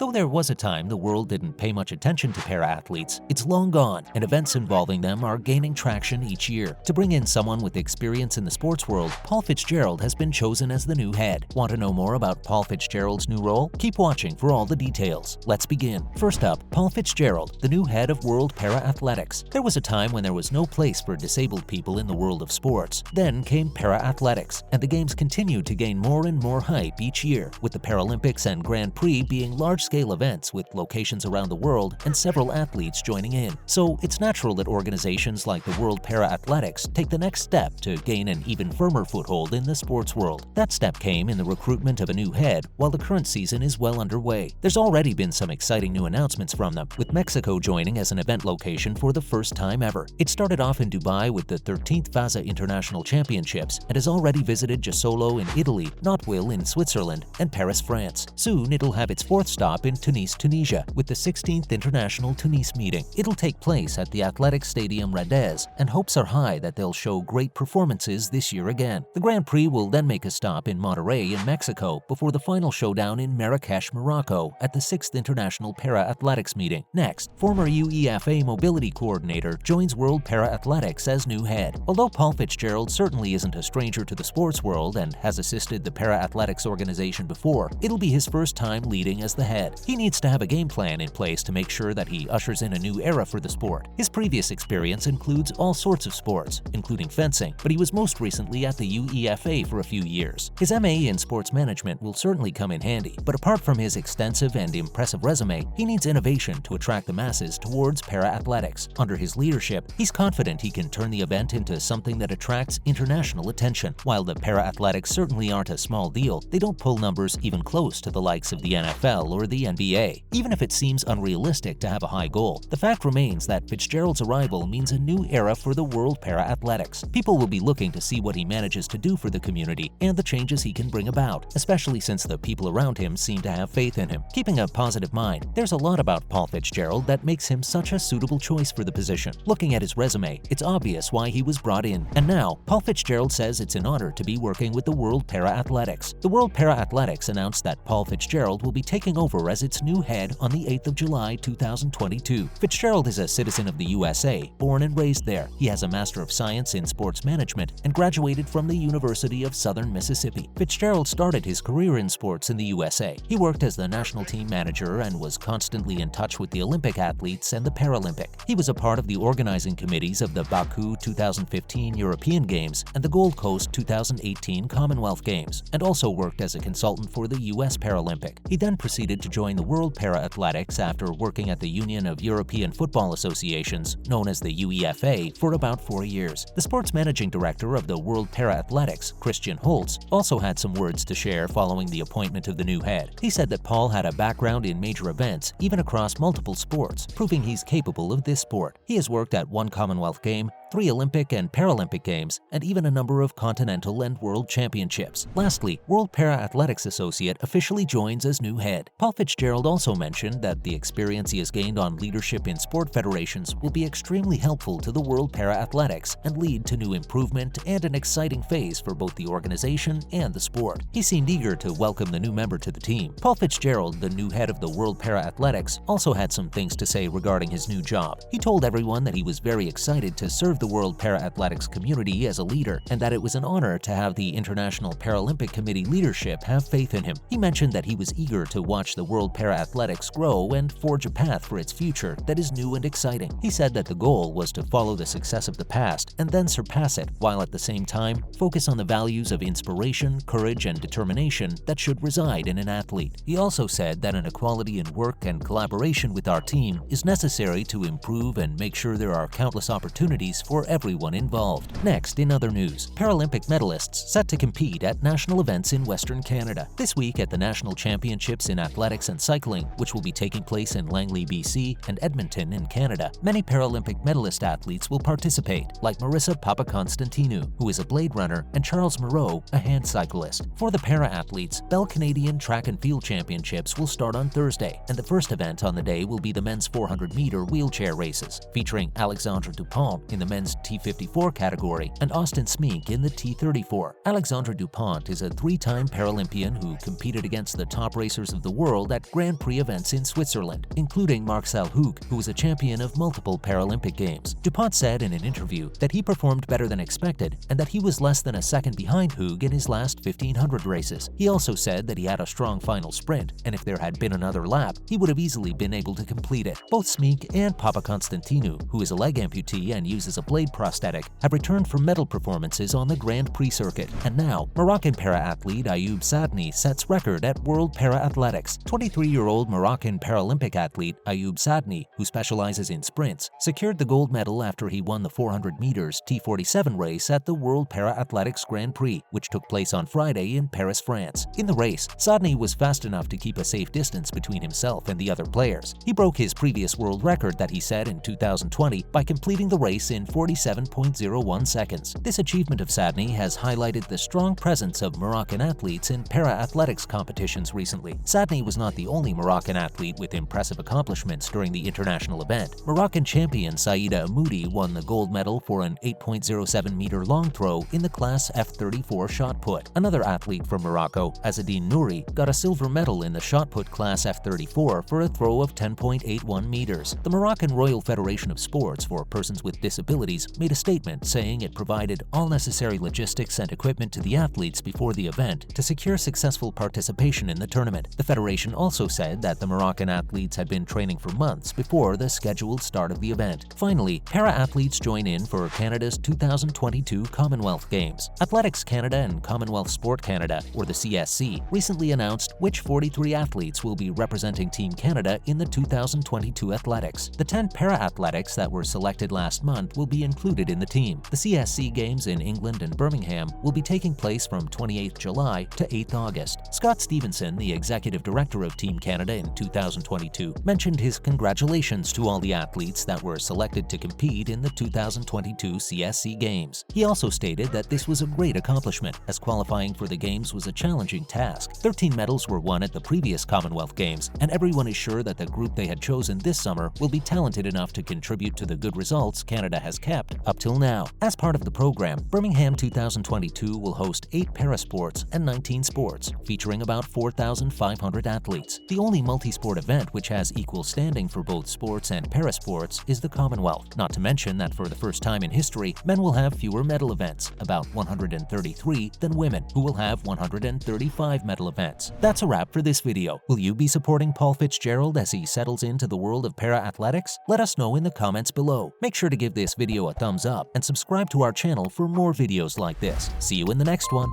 Though there was a time the world didn't pay much attention to para-athletes, it's long gone, and events involving them are gaining traction each year. To bring in someone with experience in the sports world, Paul Fitzgerald has been chosen as the new head. Want to know more about Paul Fitzgerald's new role? Keep watching for all the details. Let's begin. First up, Paul Fitzgerald, the new head of World Para-Athletics. There was a time when there was no place for disabled people in the world of sports. Then came para-athletics, and the games continued to gain more and more hype each year, with the Paralympics and Grand Prix being large-scale events with locations around the world and several athletes joining in. So it's natural that organizations like the World Para-Athletics take the next step to gain an even firmer foothold in the sports world. That step came in the recruitment of a new head while the current season is well underway. There's already been some exciting new announcements from them, with Mexico joining as an event location for the first time ever. It started off in Dubai with the 13th FASA International Championships and has already visited Jesolo in Italy, Knotteville in Switzerland, and Paris, France. Soon it'll have its fourth stop in Tunis, Tunisia, with the 16th International Tunis meeting. It'll take place at the Athletic Stadium Radez, and hopes are high that they'll show great performances this year again. The Grand Prix will then make a stop in Monterrey in Mexico before the final showdown in Marrakesh, Morocco at the 6th International Para-Athletics meeting. Next, former UEFA mobility coordinator joins World Para-Athletics as new head. Although Paul Fitzgerald certainly isn't a stranger to the sports world and has assisted the Para-Athletics organization before, it'll be his first time leading as the head. He needs to have a game plan in place to make sure that he ushers in a new era for the sport. His previous experience includes all sorts of sports, including fencing, but he was most recently at the UEFA for a few years. His MA in sports management will certainly come in handy, but apart from his extensive and impressive resume, he needs innovation to attract the masses towards para-athletics. Under his leadership, he's confident he can turn the event into something that attracts international attention. While the para-athletics certainly aren't a small deal, they don't pull numbers even close to the likes of the NFL or the NBA. Even if it seems unrealistic to have a high goal, the fact remains that Fitzgerald's arrival means a new era for the World Para-Athletics. People will be looking to see what he manages to do for the community and the changes he can bring about, especially since the people around him seem to have faith in him. Keeping a positive mind, there's a lot about Paul Fitzgerald that makes him such a suitable choice for the position. Looking at his resume, it's obvious why he was brought in. And now, Paul Fitzgerald says it's an honor to be working with the World Para-Athletics. The World Para-Athletics announced that Paul Fitzgerald will be taking over as its new head on the 8th of July 2022. Fitzgerald is a citizen of the USA, born and raised there. He has a Master of Science in Sports Management and graduated from the University of Southern Mississippi. Fitzgerald started his career in sports in the USA. He worked as the national team manager and was constantly in touch with the Olympic athletes and the Paralympic. He was a part of the organizing committees of the Baku 2015 European Games and the Gold Coast 2018 Commonwealth Games, and also worked as a consultant for the US Paralympic. He then proceeded to join the World Para-Athletics after working at the Union of European Football Associations, known as the UEFA, for about 4 years. The sports managing director of the World Para-Athletics, Christian Holtz, also had some words to share following the appointment of the new head. He said that Paul had a background in major events, even across multiple sports, proving he's capable of this sport. He has worked at 1 Commonwealth Game, 3 Olympic and Paralympic Games, and even a number of continental and world championships. Lastly, World Para-Athletics Associate officially joins as new head. Paul Fitzgerald also mentioned that the experience he has gained on leadership in sport federations will be extremely helpful to the World Para-Athletics and lead to new improvement and an exciting phase for both the organization and the sport. He seemed eager to welcome the new member to the team. Paul Fitzgerald, the new head of the World Para-Athletics, also had some things to say regarding his new job. He told everyone that he was very excited to serve the World Para-Athletics community as a leader, and that it was an honor to have the International Paralympic Committee leadership have faith in him. He mentioned that he was eager to watch the World Para-Athletics grow and forge a path for its future that is new and exciting. He said that the goal was to follow the success of the past and then surpass it, while at the same time focus on the values of inspiration, courage, and determination that should reside in an athlete. He also said that an equality in work and collaboration with our team is necessary to improve and make sure there are countless opportunities for everyone involved. Next, in other news, Paralympic medalists set to compete at national events in Western Canada. This week at the National Championships in Athletics and Cycling, which will be taking place in Langley, BC, and Edmonton in Canada, many Paralympic medalist athletes will participate, like Marissa Papakonstantinou, who is a blade runner, and Charles Moreau, a hand cyclist. For the para-athletes, Bell Canadian Track and Field Championships will start on Thursday, and the first event on the day will be the men's 400-meter wheelchair races, featuring Alexandre Dupont in the men's T54 category, and Austin Smeek in the T34. Alexandre Dupont is a three-time Paralympian who competed against the top racers of the world at Grand Prix events in Switzerland, including Marcel Houck, who was a champion of multiple Paralympic Games. Dupont said in an interview that he performed better than expected and that he was less than a second behind Houck in his last 1500 races. He also said that he had a strong final sprint, and if there had been another lap, he would have easily been able to complete it. Both Smeek and Papaconstantinou, who is a leg amputee and uses a blade prosthetic, have returned for medal performances on the Grand Prix circuit. And now, Moroccan para-athlete Ayoub Sadni sets record at World Para-Athletics. 23-year-old Moroccan Paralympic athlete Ayoub Sadni, who specializes in sprints, secured the gold medal after he won the 400 meters T47 race at the World Para-Athletics Grand Prix, which took place on Friday in Paris, France. In the race, Sadni was fast enough to keep a safe distance between himself and the other players. He broke his previous world record that he set in 2020 by completing the race in 47.01 seconds. This achievement of Sadni has highlighted the strong presence of Moroccan athletes in para-athletics competitions recently. Sadni was not the only Moroccan athlete with impressive accomplishments during the international event. Moroccan champion Saïda Amoudi won the gold medal for an 8.07-meter long throw in the class F34 shot put. Another athlete from Morocco, Azzedine Nouri, got a silver medal in the shot put class F34 for a throw of 10.81 meters. The Moroccan Royal Federation of Sports for Persons with Disabilities made a statement saying it provided all necessary logistics and equipment to the athletes before the event to secure successful participation in the tournament. The federation also said that the Moroccan athletes had been training for months before the scheduled start of the event. Finally, para-athletes join in for Canada's 2022 Commonwealth Games. Athletics Canada and Commonwealth Sport Canada, or the CSC, recently announced which 43 athletes will be representing Team Canada in the 2022 athletics. The 10 para-athletics that were selected last month will be included in the team. The CSC Games in England and Birmingham will be taking place from 28th July to 8th August. Scott Stevenson, the executive director of Team Canada in 2022, mentioned his congratulations to all the athletes that were selected to compete in the 2022 CSC Games. He also stated that this was a great accomplishment, as qualifying for the Games was a challenging task. 13 medals were won at the previous Commonwealth Games, and everyone is sure that the group they had chosen this summer will be talented enough to contribute to the good results Canada has kept up till now. As part of the program, Birmingham 2022 will host 8 parasports and 19 sports, featuring about 4,500 athletes. The only multi-sport event which has equal standing for both sports and parasports is the Commonwealth. Not to mention that for the first time in history, men will have fewer medal events, about 133, than women, who will have 135 medal events. That's a wrap for this video. Will you be supporting Paul Fitzgerald as he settles into the world of para-athletics? Let us know in the comments below. Make sure to give this video a thumbs up and subscribe to our channel for more videos like this. See you in the next one.